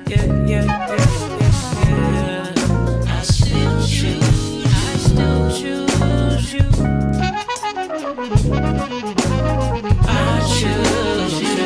I still choose you. I choose you.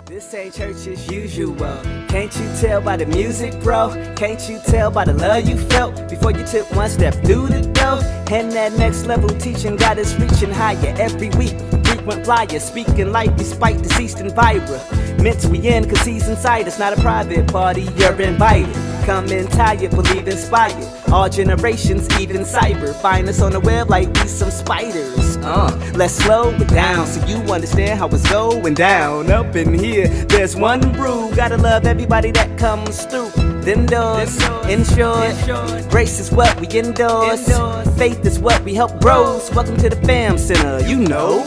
This ain't church as usual. Can't you tell by the music, bro? Can't you tell by the love you felt before you took one step through the door? And that next level teaching got us reaching higher every week. Frequent flyer, speaking life despite deceased and environments we in, cause he's inside. It's not a private party, you're invited. Come in tired, believe inspired. All generations, even cyber. Find us on the web like we some spiders. Let's slow it down so you understand how it's going down. Up in here, there's one rule. Gotta love everybody that comes through. Then doors, in short, grace is what we endorse. Faith is what we help bros. Welcome to the Fam Center, you know.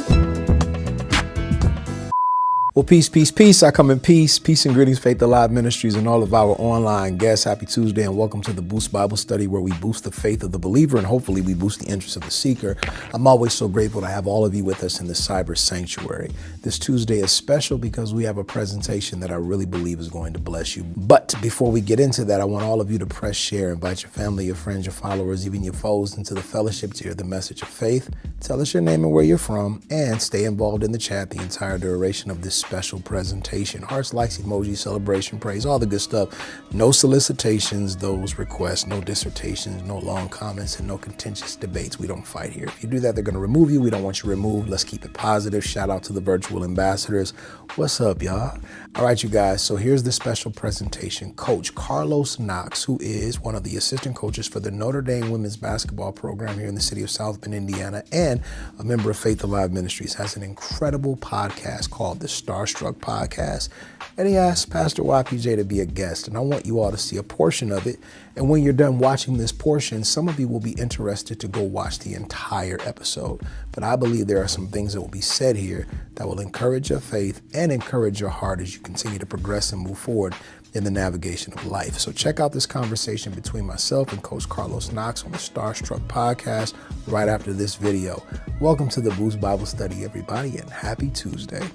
Well, peace, peace, peace. I come in peace. Peace and greetings, Faith Alive Ministries, and all of our online guests. Happy Tuesday, and welcome to the Boost Bible Study, where we boost the faith of the believer, and hopefully we boost the interest of the seeker. I'm always so grateful to have all of you with us in the cyber sanctuary. This Tuesday is special because we have a presentation that I really believe is going to bless you. But before we get into that, I want all of you to press share, invite your family, your friends, your followers, even your foes into the fellowship to hear the message of faith. Tell us your name and where you're from, and stay involved in the chat the entire duration of this special presentation. Hearts, likes, emojis, celebration, praise, all the good stuff. No solicitations, those requests, no dissertations, no long comments, and no contentious debates. We don't fight here. If you do that, they're going to remove you. We don't want you removed. Let's keep it positive. Shout out to the virtual ambassadors. What's up, y'all? All right, you guys. So here's the special presentation. Coach Carlos Knox, who is one of the assistant coaches for the Notre Dame women's basketball program here in the city of South Bend, Indiana, and a member of Faith Alive Ministries, has an incredible podcast called the Starstruck Podcast. And he asked Pastor YPJ to be a guest. And I want you all to see a portion of it. And when you're done watching this portion, some of you will be interested to go watch the entire episode. But I believe there are some things that will be said here that will encourage your faith and encourage your heart as you continue to progress and move forward in the navigation of life. So check out this conversation between myself and Coach Carlos Knox on the Starstruck Podcast right after this video. Welcome to the Boost Bible Study, everybody, and happy Tuesday.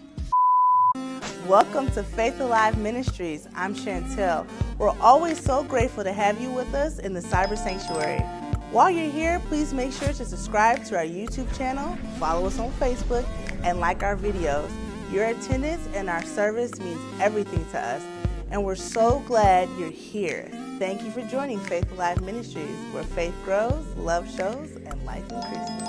Welcome to Faith Alive Ministries. I'm Chantel. We're always so grateful to have you with us in the Cyber Sanctuary. While you're here, please make sure to subscribe to our YouTube channel, follow us on Facebook, and like our videos. Your attendance and our service means everything to us, and we're so glad you're here. Thank you for joining Faith Alive Ministries, where faith grows, love shows, and life increases.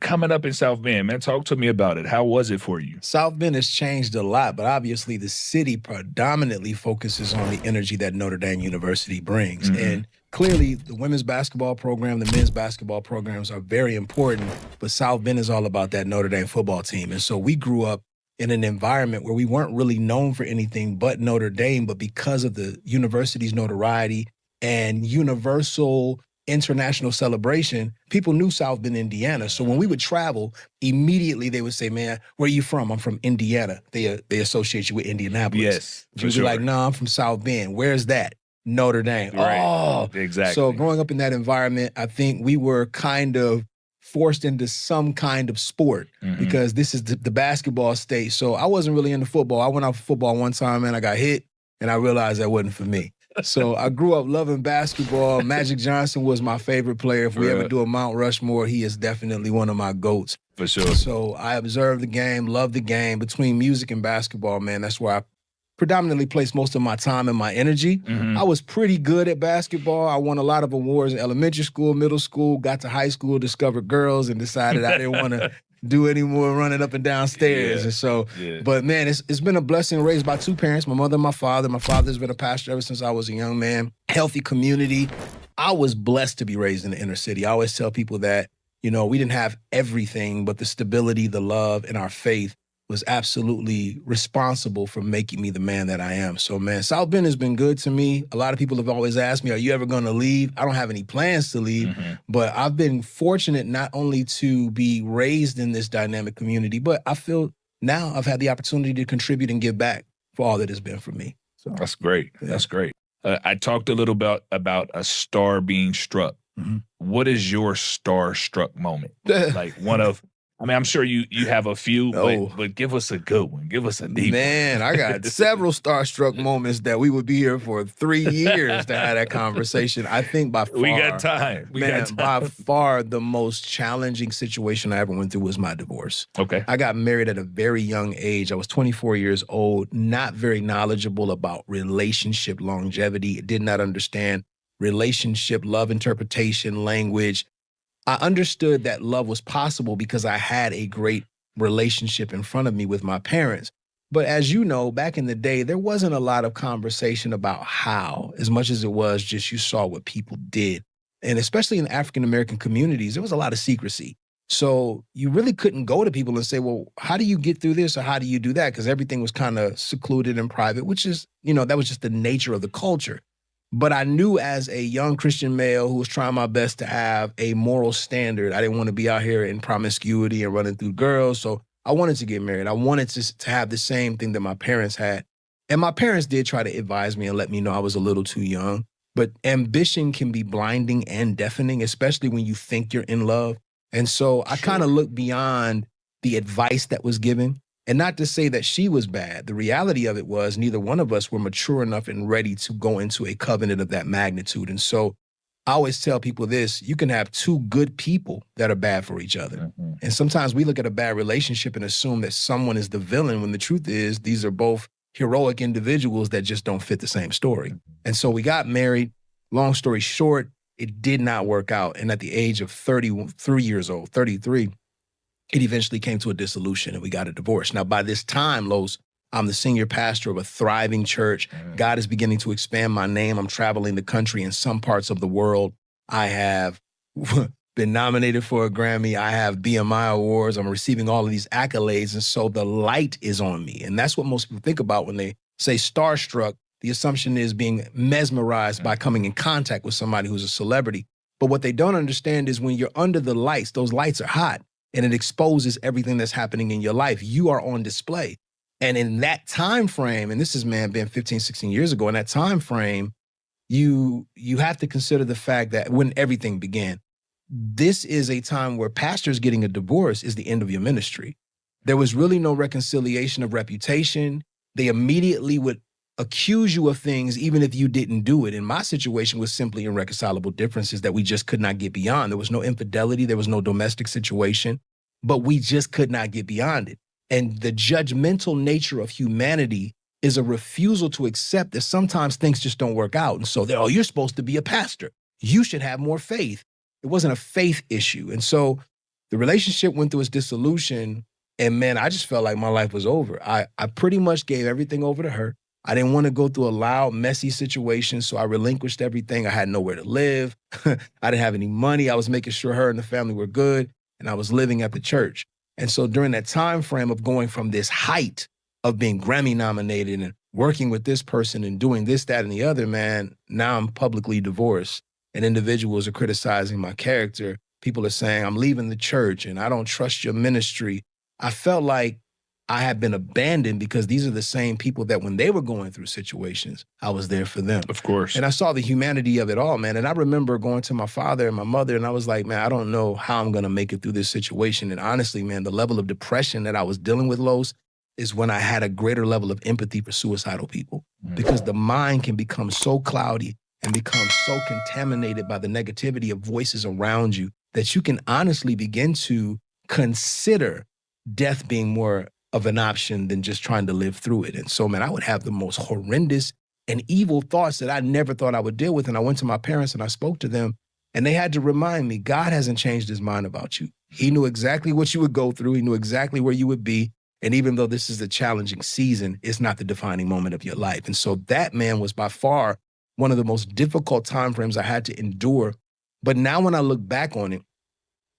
coming up in South Bend, man, talk to me about it. How was it for you? South Bend has changed a lot, but obviously the city predominantly focuses on the energy that Notre Dame University brings. And clearly the women's basketball program, the men's basketball programs are very important, but South Bend is all about that Notre Dame football team. And so we grew up in an environment where we weren't really known for anything but Notre Dame, but because of the university's notoriety and universal international celebration, people knew South Bend, Indiana. So when we would travel, immediately they would say, man, where are you from? I'm from Indiana. They associate you with Indianapolis. Yes, You would be like, no, I'm from South Bend. Where's that? Notre Dame. Right. Oh, Exactly. So growing up in that environment, I think we were kind of forced into some kind of sport because this is the basketball state. So I wasn't really into football. I went out for football one time and I got hit and I realized that wasn't for me. So I grew up loving basketball. Magic Johnson was my favorite player. If we ever do a Mount Rushmore, he is definitely one of my GOATs. For sure. So I observed the game, loved the game. Between music and basketball, man, that's where I predominantly placed most of my time and my energy. I was pretty good at basketball. I won a lot of awards in elementary school, middle school, got to high school, discovered girls, and decided I didn't want to do any more running up and down stairs. And so, but man, it's been a blessing raised by two parents, my mother and my father. My father's been a pastor ever since I was a young man. Healthy community. I was blessed to be raised in the inner city. I always tell people that, you know, we didn't have everything, but the stability, the love, and our faith was absolutely responsible for making me the man that I am. So, man, South Bend has been good to me. A lot of people have always asked me, are you ever going to leave? I don't have any plans to leave, but I've been fortunate not only to be raised in this dynamic community, but I feel now I've had the opportunity to contribute and give back for all that it's been for me. So That's great. That's great. I talked a little about a star being struck. What is your star-struck moment? Like one of, I mean, I'm sure you have a few, but give us a good one. Give us a deep Man, I got several starstruck moments that we would be here for 3 years to have that conversation. I think by far, We got time. by far the most challenging situation I ever went through was my divorce. Okay. I got married at a very young age. I was 24 years old, not very knowledgeable about relationship longevity, did not understand relationship, love interpretation, language. I understood that love was possible because I had a great relationship in front of me with my parents. But as you know, back in the day, there wasn't a lot of conversation about how, as much as it was just you saw what people did. And especially in African-American communities, there was a lot of secrecy. So you really couldn't go to people and say, well, how do you get through this or how do you do that? Because everything was kind of secluded and private, which is, you know, that was just the nature of the culture. But I knew as a young Christian male who was trying my best to have a moral standard, I didn't want to be out here in promiscuity and running through girls. So I wanted to get married. I wanted to have the same thing that my parents had. And my parents did try to advise me and let me know I was a little too young. But ambition can be blinding and deafening, especially when you think you're in love. And so I kind of looked beyond the advice that was given. And not to say that she was bad. The reality of it was neither one of us were mature enough and ready to go into a covenant of that magnitude. And so I always tell people this, you can have two good people that are bad for each other. And sometimes we look at a bad relationship and assume that someone is the villain when the truth is these are both heroic individuals that just don't fit the same story. And so we got married. Long story short, it did not work out. And at the age of 33 years old, it eventually came to a dissolution and we got a divorce. Now, by this time, Los, I'm the senior pastor of a thriving church. God is beginning to expand my name. I'm traveling the country in some parts of the world. I have been nominated for a Grammy. I have BMI awards. I'm receiving all of these accolades. And so the light is on me. And that's what most people think about when they say starstruck. The assumption is being mesmerized by coming in contact with somebody who's a celebrity. But what they don't understand is when you're under the lights, those lights are hot. And it exposes everything that's happening in your life. You are on display. And in that time frame, and this is, man, been 15, 16 years ago, in that time frame, you have to consider the fact that when everything began, this is a time where pastors getting a divorce is the end of your ministry. There was really no reconciliation of reputation. They immediately would accuse you of things even if you didn't do it. And my situation was simply irreconcilable differences that we just could not get beyond. There was no infidelity. There was no domestic situation, but we just could not get beyond it. And the judgmental nature of humanity is a refusal to accept that sometimes things just don't work out. And so they're, oh, you're supposed to be a pastor. You should have more faith. It wasn't a faith issue. And so the relationship went through its dissolution, and man, I just felt like my life was over. I pretty much gave everything over to her. I didn't want to go through a loud, messy situation, so I relinquished everything. I had nowhere to live. I didn't have any money. I was making sure her and the family were good, and I was living at the church. And so during that time frame of going from this height of being Grammy nominated and working with this person and doing this, that, and the other, man, now I'm publicly divorced, and individuals are criticizing my character. People are saying, I'm leaving the church and I don't trust your ministry. I felt like I had been abandoned because these are the same people that when they were going through situations, I was there for them. Of course. And I saw the humanity of it all, man. And I remember going to my father and my mother, and I was like, man, I don't know how I'm going to make it through this situation. And honestly, man, the level of depression that I was dealing with, Los, is when I had a greater level of empathy for suicidal people, because the mind can become so cloudy and become so contaminated by the negativity of voices around you that you can honestly begin to consider death being more of an option than just trying to live through it. And so, man, I would have the most horrendous and evil thoughts that I never thought I would deal with. And I went to my parents and I spoke to them, and they had to remind me, God hasn't changed his mind about you. He knew exactly what you would go through. He knew exactly where you would be. And even though this is a challenging season, it's not the defining moment of your life. And so that, man, was by far one of the most difficult time frames I had to endure. But now when I look back on it,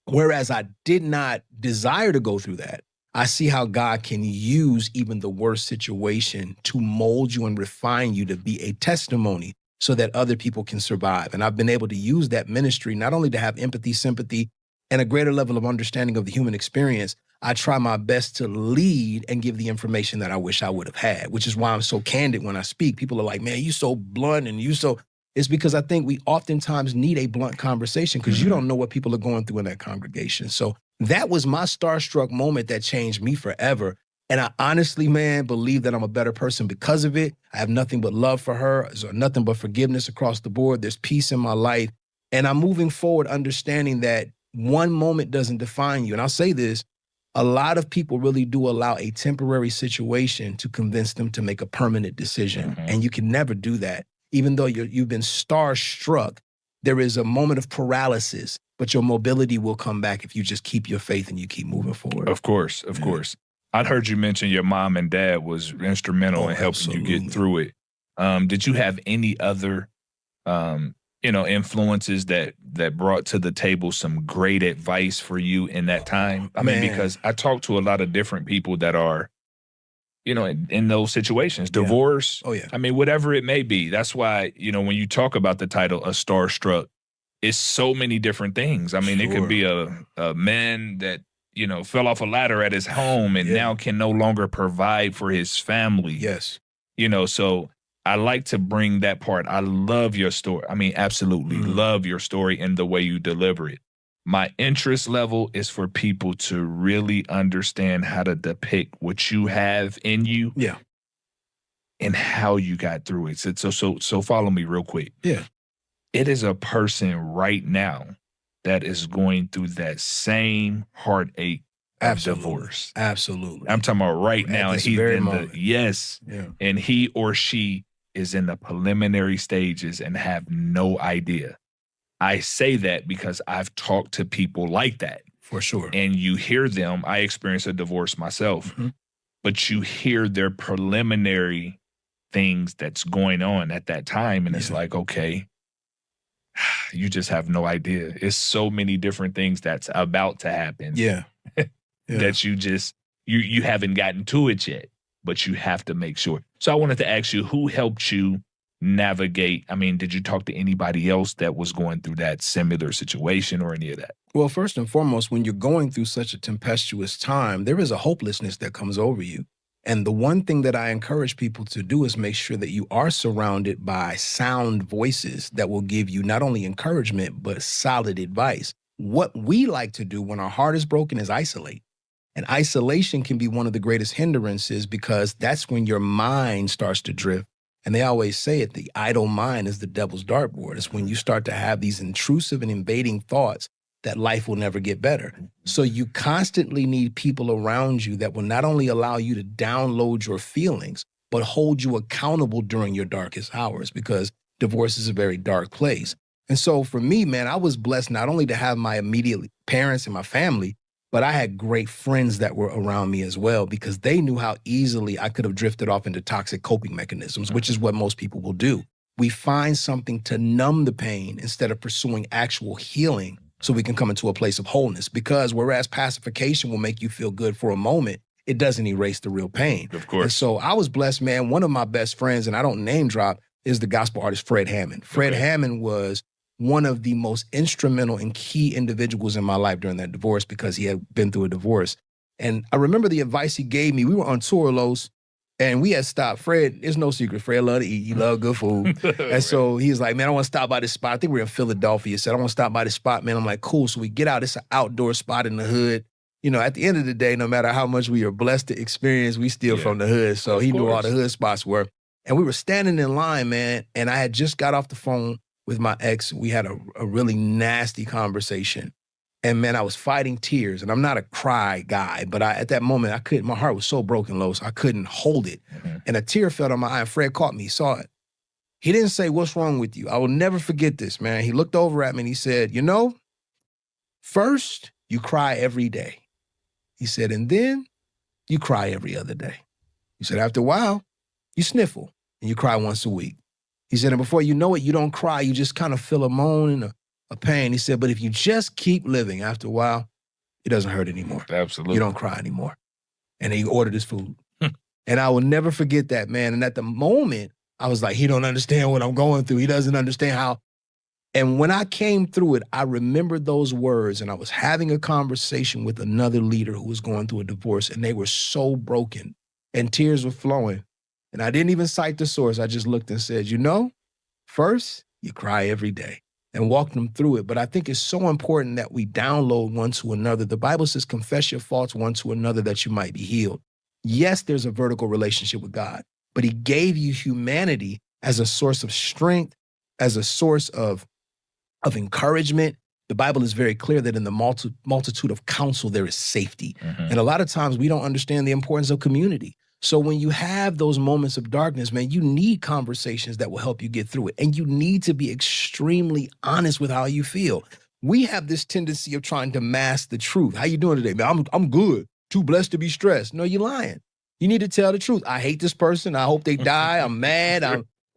whereas I did not desire to go through that, I see how God can use even the worst situation to mold you and refine you to be a testimony so that other people can survive. And I've been able to use that ministry not only to have empathy, sympathy, and a greater level of understanding of the human experience. I try my best to lead and give the information that I wish I would have had, which is why I'm so candid when I speak. People are like, man, you so blunt and you so... It's because I think we oftentimes need a blunt conversation because you don't know what people are going through in that congregation. So that was my starstruck moment that changed me forever. And I honestly, man, believe that I'm a better person because of it. I have nothing but love for her, so nothing but forgiveness across the board. There's peace in my life. And I'm moving forward understanding that one moment doesn't define you. And I'll say this, a lot of people really do allow a temporary situation to convince them to make a permanent decision. And you can never do that. Even though you've been starstruck, there is a moment of paralysis, but your mobility will come back if you just keep your faith and you keep moving forward. Of course, of course. I'd heard you mention your mom and dad was instrumental in helping you get through it. Did you have any other, influences that brought to the table some great advice for you in that time? I mean, because I talk to a lot of different people that are, in those situations, divorce. Oh, yeah. I mean, whatever it may be. That's why, when you talk about the title, A Starstruck, it's so many different things. I mean, it could be a man that, fell off a ladder at his home and now can no longer provide for his family. Yes. So I like to bring that part. I love your story. I mean, absolutely love your story and the way you deliver it. My interest level is for people to really understand how to depict what you have in you. Yeah. And how you got through it. So follow me real quick. Yeah. It is a person right now that is going through that same heartache of divorce. Absolutely. I'm talking about right now. He's in and he or she is in the preliminary stages and have no idea. I say that because I've talked to people like that. For sure. And you hear them. I experienced a divorce myself, but you hear their preliminary things that's going on at that time. And it's like, okay, you just have no idea. It's so many different things that's about to happen. That you haven't gotten to it yet, but you have to make sure. So I wanted to ask you, who helped you navigate? I mean, did you talk to anybody else that was going through that similar situation or any of that? Well, first and foremost, when you're going through such a tempestuous time, there is a hopelessness that comes over you. And the one thing that I encourage people to do is make sure that you are surrounded by sound voices that will give you not only encouragement, but solid advice. What we like to do when our heart is broken is isolate. And isolation can be one of the greatest hindrances because that's when your mind starts to drift. And they always say it, the idle mind is the devil's dartboard. It's when you start to have these intrusive and invading thoughts that life will never get better. So you constantly need people around you that will not only allow you to download your feelings, but hold you accountable during your darkest hours, because divorce is a very dark place. And so for me, man, I was blessed not only to have my immediate parents and my family, But I had great friends that were around me as well because they knew how easily I could have drifted off into toxic coping mechanisms, which is what most people will do. We find something to numb the pain instead of pursuing actual healing so we can come into a place of wholeness. Because whereas pacification will make you feel good for a moment, it doesn't erase the real pain. Of course. And so I was blessed, man. One of my best friends, and I don't name drop, is the gospel artist Fred Hammond. Fred Hammond was one of the most instrumental and key individuals in my life during that divorce because he had been through a divorce. And I remember the advice he gave me. We were on tour, Los, and we had stopped. Fred, it's no secret, Fred loved to eat. He loved good food. And so he was like, man, I want to stop by this spot. I think we were in Philadelphia. He said, I want to stop by this spot, man. I'm like, cool. So we get out. It's an outdoor spot in the hood. You know, at the end of the day, no matter how much we are blessed to experience, we still from the hood. So he knew all the hood spots were. And we were standing in line, man, and I had just got off the phone with my ex. We had a really nasty conversation. And man, I was fighting tears. And I'm not a cry guy, but at that moment, I couldn't. My heart was so broken, Los, I couldn't hold it. And a tear fell on my eye, and Fred caught me, he saw it. He didn't say, what's wrong with you? I will never forget this, man. He looked over at me and he said, you know, first, you cry every day. He said, and then you cry every other day. He said, after a while, you sniffle and you cry once a week. He said, and before you know it, you don't cry. You just kind of feel a moan and a pain. He said, but if you just keep living, after a while, it doesn't hurt anymore. Absolutely. You don't cry anymore. And he ordered his food. And I will never forget that, man. And at the moment, I was like, he don't understand what I'm going through. He doesn't understand how. And when I came through it, I remembered those words, and I was having a conversation with another leader who was going through a divorce, and they were so broken, and tears were flowing. And I didn't even cite the source. I just looked and said, you know, first, you cry every day, and walked them through it. But I think it's so important that we download one to another. The Bible says, confess your faults one to another that you might be healed. Yes, there's a vertical relationship with God, but he gave you humanity as a source of strength, as a source of encouragement. The Bible is very clear that in the multitude of counsel, there is safety. And a lot of times we don't understand the importance of community. So when you have those moments of darkness, man, you need conversations that will help you get through it. And you need to be extremely honest with how you feel. We have this tendency of trying to mask the truth. How you doing today, man? I'm good. Too blessed to be stressed. No, you're lying. You need to tell the truth. I hate this person. I hope they die. I'm mad.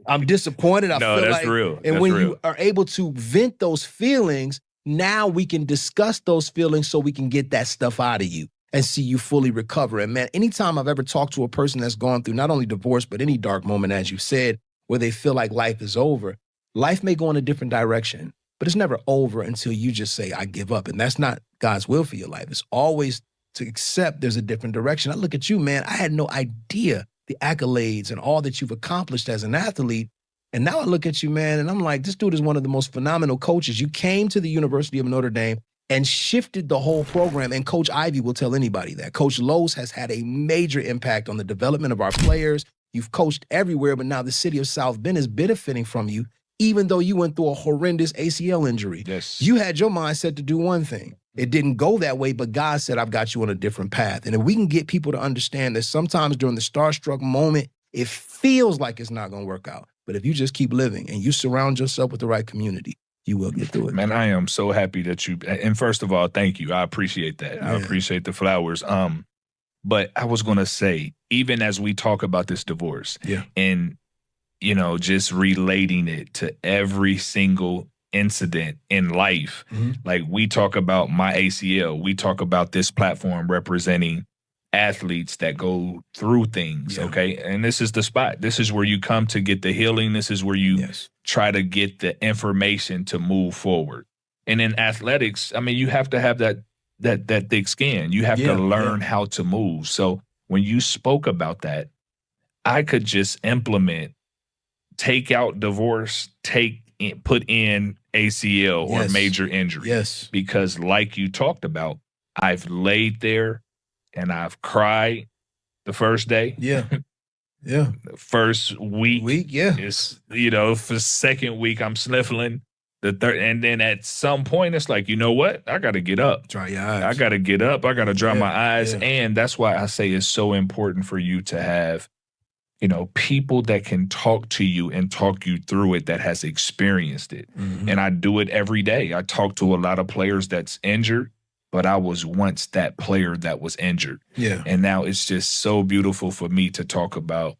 I'm disappointed. I feel that's real. And when you are able to vent those feelings, now we can discuss those feelings so we can get that stuff out of you and see you fully recover. And man, anytime I've ever talked to a person that's gone through not only divorce, but any dark moment, as you said, where they feel like life is over, life may go in a different direction, but it's never over until you just say, I give up. And that's not God's will for your life. It's always to accept there's a different direction. I look at you, man, I had no idea the accolades and all that you've accomplished as an athlete. And now I look at you, man, and I'm like, this dude is one of the most phenomenal coaches. You came to the University of Notre Dame and shifted the whole program. And Coach Ivey will tell anybody that. Coach Los has had a major impact on the development of our players. You've coached everywhere, but now the city of South Bend is benefiting from you, even though you went through a horrendous ACL injury. Yes. You had your mindset to do one thing. It didn't go that way, but God said, I've got you on a different path. And if we can get people to understand that sometimes during the starstruck moment, it feels like it's not going to work out. But if you just keep living and you surround yourself with the right community, you will get through it. Man, I am so happy that you, and first of all, thank you. I appreciate that. Yeah. I appreciate the flowers. But I was going to say, even as we talk about this divorce and, you know, just relating it to every single incident in life, like we talk about my ACL, we talk about this platform representing athletes that go through things, okay? And this is the spot. This is where you come to get the healing. This is where you try to get the information to move forward. And in athletics, I mean, you have to have that thick skin. You have to learn how to move. So when you spoke about that, I could just implement, take out divorce, put in ACL or major injury. Yes. Because like you talked about, I've laid there and I've cried the first day. Yeah. Yeah. The first week. Yeah. It's, you know, for the second week, I'm sniffling. The third, and then at some point, it's like, you know what? I got to get up. Dry your eyes. I got to get up. I got to dry my eyes. And that's why I say it's so important for you to have, you know, people that can talk to you and talk you through it that has experienced it. And I do it every day. I talk to a lot of players that's injured, but I was once that player that was injured. Yeah. And now it's just so beautiful for me to talk about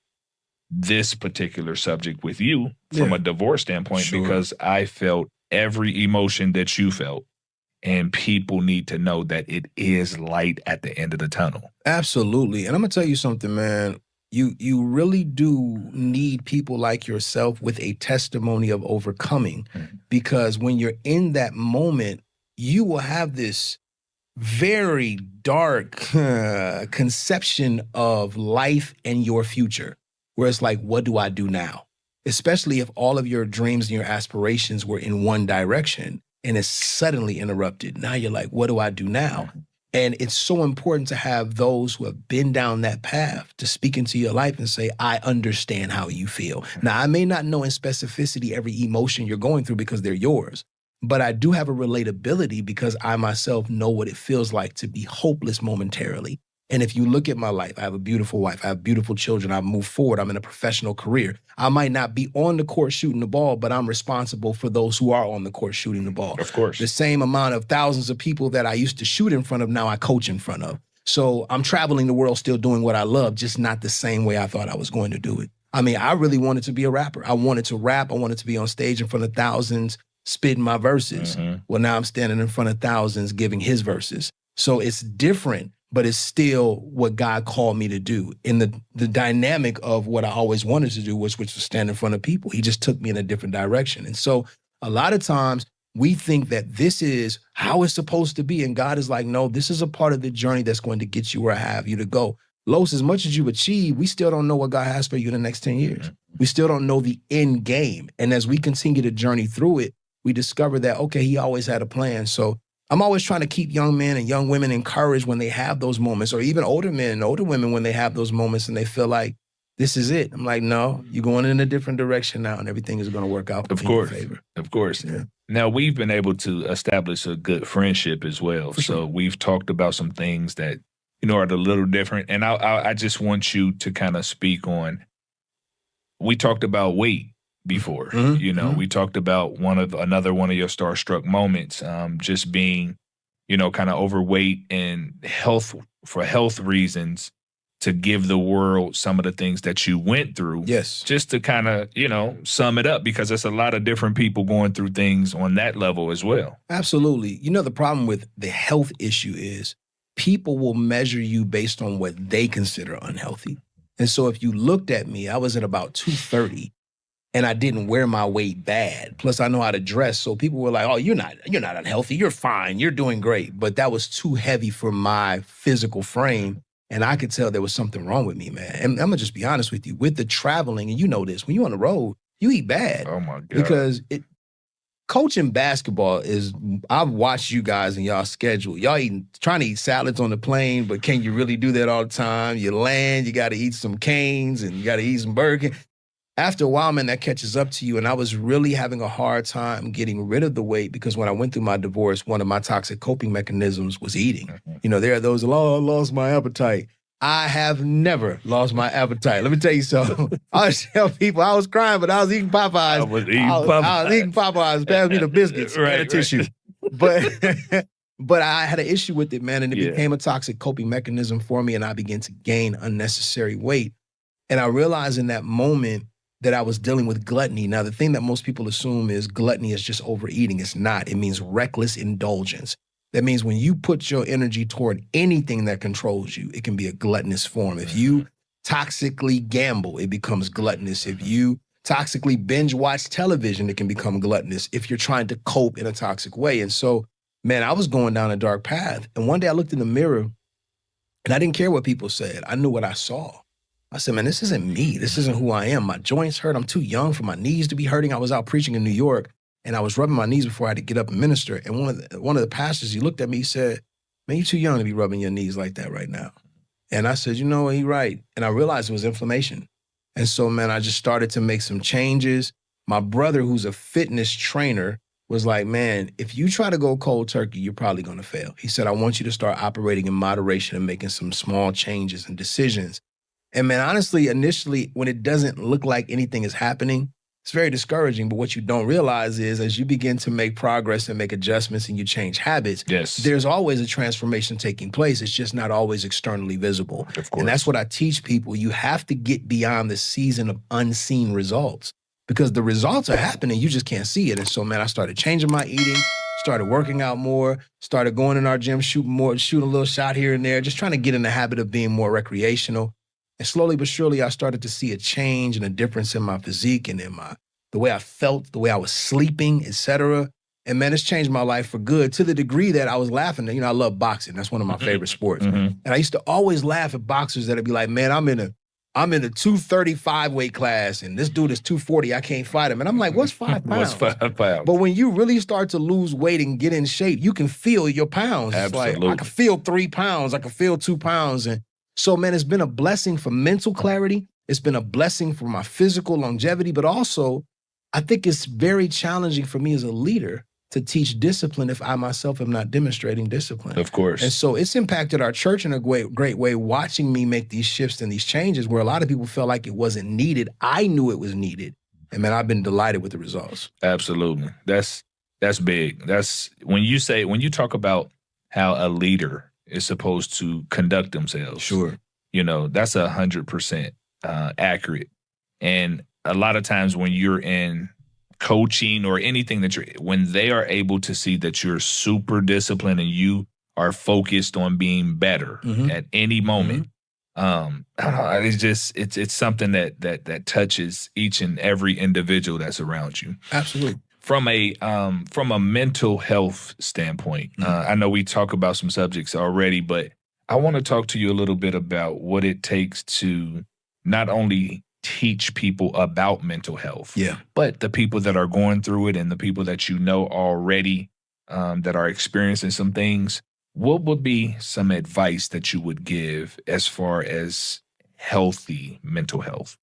this particular subject with you from a divorce standpoint, because I felt every emotion that you felt, and people need to know that it is light at the end of the tunnel. Absolutely. And I'm going to tell you something, man. You really do need people like yourself with a testimony of overcoming, because when you're in that moment, you will have this very dark conception of life and your future, where it's like, what do I do now? Especially if all of your dreams and your aspirations were in one direction and it's suddenly interrupted. Now you're like, what do I do now? And it's so important to have those who have been down that path to speak into your life and say, I understand how you feel. Now, I may not know in specificity every emotion you're going through because they're yours, but I do have a relatability because I myself know what it feels like to be hopeless momentarily. And if you look at my life, I have a beautiful wife, I have beautiful children, I've moved forward, I'm in a professional career. I might not be on the court shooting the ball, but I'm responsible for those who are on the court shooting the ball. Of course. The same amount of thousands of people that I used to shoot in front of, now I coach in front of. So I'm traveling the world still doing what I love, just not the same way I thought I was going to do it. I mean, I really wanted to be a rapper. I wanted to rap. I wanted to be on stage in front of thousands, spitting my verses. Well, now I'm standing in front of thousands giving his verses. So it's different, but it's still what God called me to do. In the dynamic of what I always wanted to do, which was stand in front of people. He just took me in a different direction. And so a lot of times we think that this is how it's supposed to be. And God is like, no, this is a part of the journey that's going to get you where I have you to go. Los, as much as you achieve, we still don't know what God has for you in the next 10 years. We still don't know the end game. And as we continue to journey through it, we discover that, okay, he always had a plan. So I'm always trying to keep young men and young women encouraged when they have those moments, or even older men and older women when they have those moments and they feel like, this is it. I'm like, no, you're going in a different direction now and everything is going to work out in your favor. Of course. Yeah. Now, we've been able to establish a good friendship as well. So we've talked about some things that, you know, are a little different. And I just want you to kind of speak on, we talked about weight before, you know, we talked about another one of your starstruck moments, just being, you know, kind of overweight and for health reasons, to give the world some of the things that you went through. Yes. Just to kind of, you know, sum it up, because there's a lot of different people going through things on that level as well. Absolutely. You know, the problem with the health issue is people will measure you based on what they consider unhealthy. And so if you looked at me, I was at about 230 and I didn't wear my weight bad. Plus I know how to dress. So people were like, oh, you're not unhealthy. You're fine. You're doing great. But that was too heavy for my physical frame. And I could tell there was something wrong with me, man. And I'm gonna just be honest with you. With the traveling, and you know this, when you're on the road, you eat bad. Oh my God. Because coaching basketball is, I've watched you guys and y'all schedule. Y'all trying to eat salads on the plane, but can you really do that all the time? You land, you gotta eat some Canes and you gotta eat some Burger King. After a while, man, that catches up to you. And I was really having a hard time getting rid of the weight, because when I went through my divorce, one of my toxic coping mechanisms was eating. You know, there are those, oh, I lost my appetite. I have never lost my appetite. Let me tell you something. I always tell people I was crying, but I was eating Popeyes. I was eating Popeyes. Pass me the biscuits and a tissue. But I had an issue with it, man, and it became a toxic coping mechanism for me, and I began to gain unnecessary weight. And I realized in that moment that I was dealing with gluttony. Now, the thing that most people assume is gluttony is just overeating. It's not. It means reckless indulgence. That means when you put your energy toward anything that controls you, it can be a gluttonous form. If you toxically gamble, it becomes gluttonous. If you toxically binge watch television, it can become gluttonous if you're trying to cope in a toxic way. And so, man, I was going down a dark path. And one day I looked in the mirror and I didn't care what people said. I knew what I saw. I said, man, this isn't me. This isn't who I am. My joints hurt. I'm too young for my knees to be hurting. I was out preaching in New York and I was rubbing my knees before I had to get up and minister. And one of the pastors, he looked at me, he said, man, you're too young to be rubbing your knees like that right now. And I said, you know what, he's right. And I realized it was inflammation. And so, man, I just started to make some changes. My brother, who's a fitness trainer, was like, man, if you try to go cold turkey, you're probably going to fail. He said, I want you to start operating in moderation and making some small changes and decisions. And man, honestly, initially, when it doesn't look like anything is happening, It's very discouraging, but what you don't realize is as you begin to make progress and make adjustments and you change habits, Yes. there's always a transformation taking place. It's just not always externally visible. Of course. And that's what I teach people. You have to get beyond the season of unseen results because the results are happening. You just can't see it. And so, man, I started changing my eating, started working out more, started going in our gym, shooting a little shot here and there, just trying to get in the habit of being more recreational. And slowly but surely, I started to see a change and a difference in my physique and in the way I felt, the way I was sleeping, et cetera. And man, it's changed my life for good to the degree that I was laughing. You know, I love boxing. That's one of my favorite sports. And I used to always laugh at boxers that'd be like, man, I'm in a 235 weight class and this dude is 240. I can't fight him. And I'm like, what's 5 pounds? What's 5 pounds? But when you really start to lose weight and get in shape, you can feel your pounds. Absolutely. It's like, I can feel 3 pounds. I can feel 2 pounds. And so, man, it's been a blessing for mental clarity. It's been a blessing for my physical longevity, but also I think it's very challenging for me as a leader to teach discipline if I myself am not demonstrating discipline. Of course. And so it's impacted our church in a great way, watching me make these shifts and these changes where a lot of people felt like it wasn't needed. I knew it was needed. And man, I've been delighted with the results. Absolutely. That's big. That's when you talk about how a leader is supposed to conduct themselves. Sure. You know, that's 100% accurate. And a lot of times when you're in coaching or anything when they are able to see that you're super disciplined and you are focused on being better at any moment, I don't know, it's something that touches each and every individual that's around you. Absolutely. From a mental health standpoint, I know we talk about some subjects already, but I want to talk to you a little bit about what it takes to not only teach people about mental health, but the people that are going through it and the people that you know already that are experiencing some things. What would be some advice that you would give as far as healthy mental health?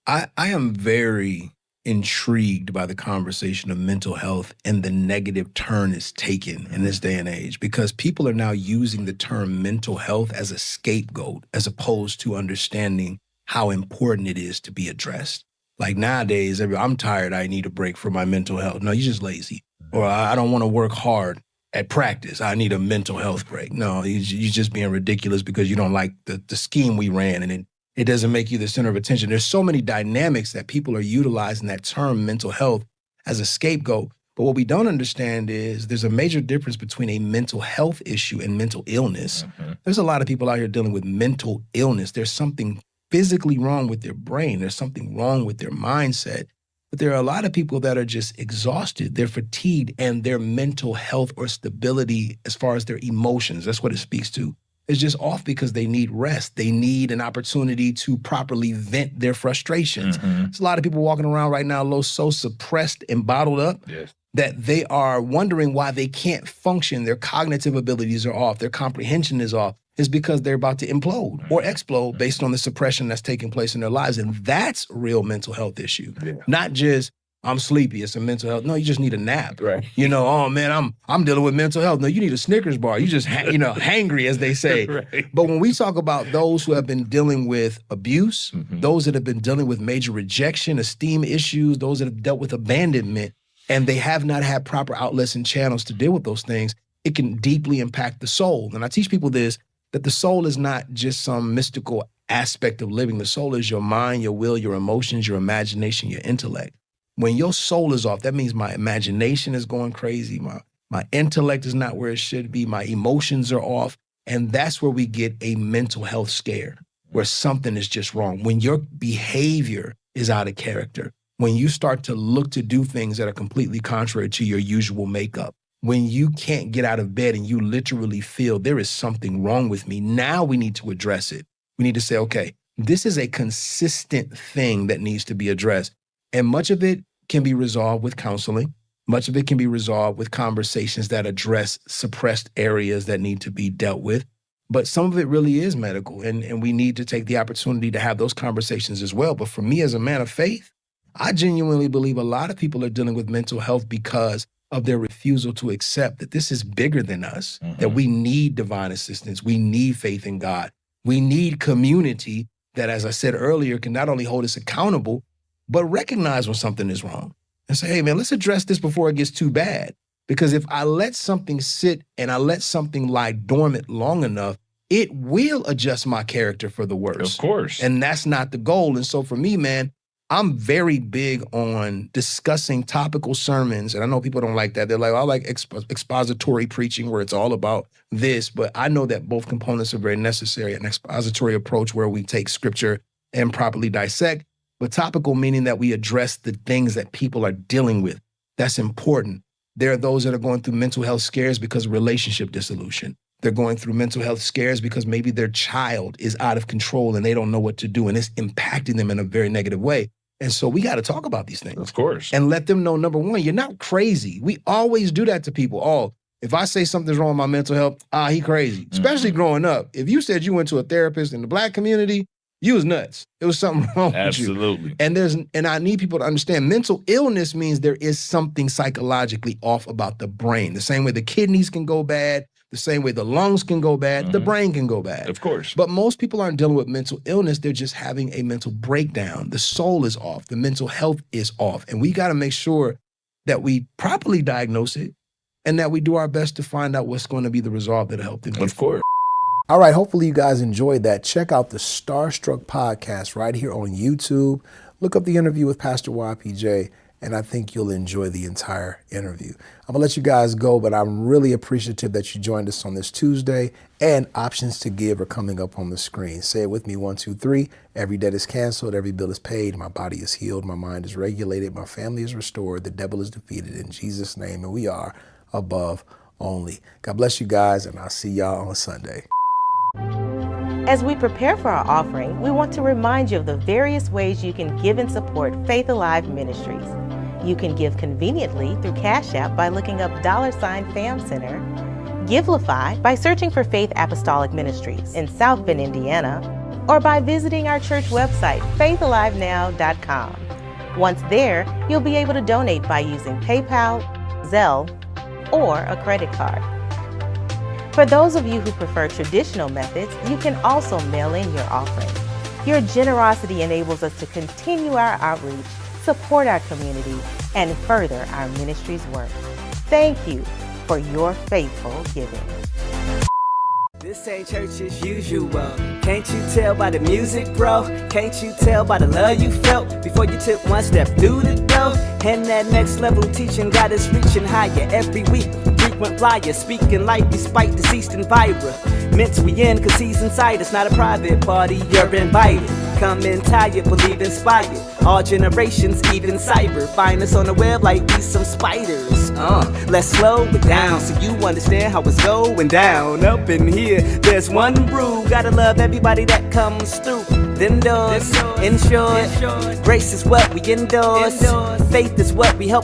I am very intrigued by the conversation of mental health and the negative turn it's taken in this day and age because people are now using the term mental health as a scapegoat as opposed to understanding how important it is to be addressed. Like nowadays, I'm tired, I need a break for my mental health. No, you're just lazy. Or I don't want to work hard at practice. I need a mental health break. No, you're just being ridiculous because you don't like the scheme we ran and it doesn't make you the center of attention. There's so many dynamics that people are utilizing that term mental health as a scapegoat. But what we don't understand is there's a major difference between a mental health issue and mental illness. There's a lot of people out here dealing with mental illness. There's something physically wrong with their brain. There's something wrong with their mindset. But there are a lot of people that are just exhausted. They're fatigued and their mental health or stability as far as their emotions, that's what it speaks to, is just off because they need rest. They need an opportunity to properly vent their frustrations. There's a lot of people walking around right now, so suppressed and bottled up that they are wondering why they can't function. Their cognitive abilities are off. Their comprehension is off. Is because they're about to implode or explode based on the suppression that's taking place in their lives. And that's a real mental health issue. Not just, I'm sleepy, it's a mental health. No, you just need a nap. Right. You know, oh man, I'm dealing with mental health. No, you need a Snickers bar. You just, hangry, as they say. Right. But when we talk about those who have been dealing with abuse, those that have been dealing with major rejection, esteem issues, those that have dealt with abandonment, and they have not had proper outlets and channels to deal with those things, it can deeply impact the soul. And I teach people this, that the soul is not just some mystical aspect of living. The soul is your mind, your will, your emotions, your imagination, your intellect. When your soul is off, that means my imagination is going crazy. My intellect is not where it should be. My emotions are off. And that's where we get a mental health scare, where something is just wrong. When your behavior is out of character, when you start to look to do things that are completely contrary to your usual makeup, when you can't get out of bed and you literally feel there is something wrong with me, now we need to address it. We need to say, okay, this is a consistent thing that needs to be addressed. And much of it can be resolved with counseling. Much of it can be resolved with conversations that address suppressed areas that need to be dealt with. But some of it really is medical, and we need to take the opportunity to have those conversations as well. But for me as a man of faith, I genuinely believe a lot of people are dealing with mental health because of their refusal to accept that this is bigger than us, that we need divine assistance. We need faith in God. We need community that, as I said earlier, can not only hold us accountable, but recognize when something is wrong and say, hey man, let's address this before it gets too bad. Because if I let something sit and I let something lie dormant long enough, it will adjust my character for the worse. Of course. And that's not the goal. And so for me, man, I'm very big on discussing topical sermons. And I know people don't like that. They're like, I like expository preaching where it's all about this. But I know that both components are very necessary. An expository approach where we take scripture and properly dissect, but topical meaning that we address the things that people are dealing with. That's important. There are those that are going through mental health scares because of relationship dissolution. They're going through mental health scares because maybe their child is out of control and they don't know what to do, and it's impacting them in a very negative way. And so we got to talk about these things. Of course. And let them know, number one, you're not crazy. We always do that to people. Oh, if I say something's wrong with my mental health, he crazy. Especially growing up. If you said you went to a therapist in the Black community, you was nuts. It was something wrong Absolutely. with you. And I need people to understand mental illness means there is something psychologically off about the brain. The same way the kidneys can go bad, the same way the lungs can go bad, the brain can go bad. Of course. But most people aren't dealing with mental illness. They're just having a mental breakdown. The soul is off. The mental health is off. And we got to make sure that we properly diagnose it and that we do our best to find out what's going to be the resolve that'll help them. Of course. All right, hopefully you guys enjoyed that. Check out the Starstruck podcast right here on YouTube. Look up the interview with Pastor YPJ, and I think you'll enjoy the entire interview. I'm gonna let you guys go, but I'm really appreciative that you joined us on this Tuesday, and options to give are coming up on the screen. Say it with me, 1, 2, 3. Every debt is canceled, every bill is paid, my body is healed, my mind is regulated, my family is restored, the devil is defeated in Jesus' name, and we are above only. God bless you guys, and I'll see y'all on Sunday. As we prepare for our offering, we want to remind you of the various ways you can give and support Faith Alive Ministries. You can give conveniently through Cash App by looking up $Fam Center, Givelify by searching for Faith Apostolic Ministries in South Bend, Indiana, or by visiting our church website, faithalivenow.com. Once there, you'll be able to donate by using PayPal, Zelle, or a credit card. For those of you who prefer traditional methods, you can also mail in your offering. Your generosity enables us to continue our outreach, support our community, and further our ministry's work. Thank you for your faithful giving. This ain't church as usual. Can't you tell by the music, bro? Can't you tell by the love you felt before you took one step through the door? And that next level teaching got us reaching higher every week. Frequent flyer, speaking life despite deceased and vibra. Meant to be in, cause he's inside. It's not a private party, you're invited. Come in tired, believe inspired. All generations, even cyber. Find us on the web like we some spiders. Let's slow it down so you understand how it's going down. Up in here, there's one brew. Gotta love everybody that comes through. Them doors, in short, grace is what we endorse. Faith is what we help.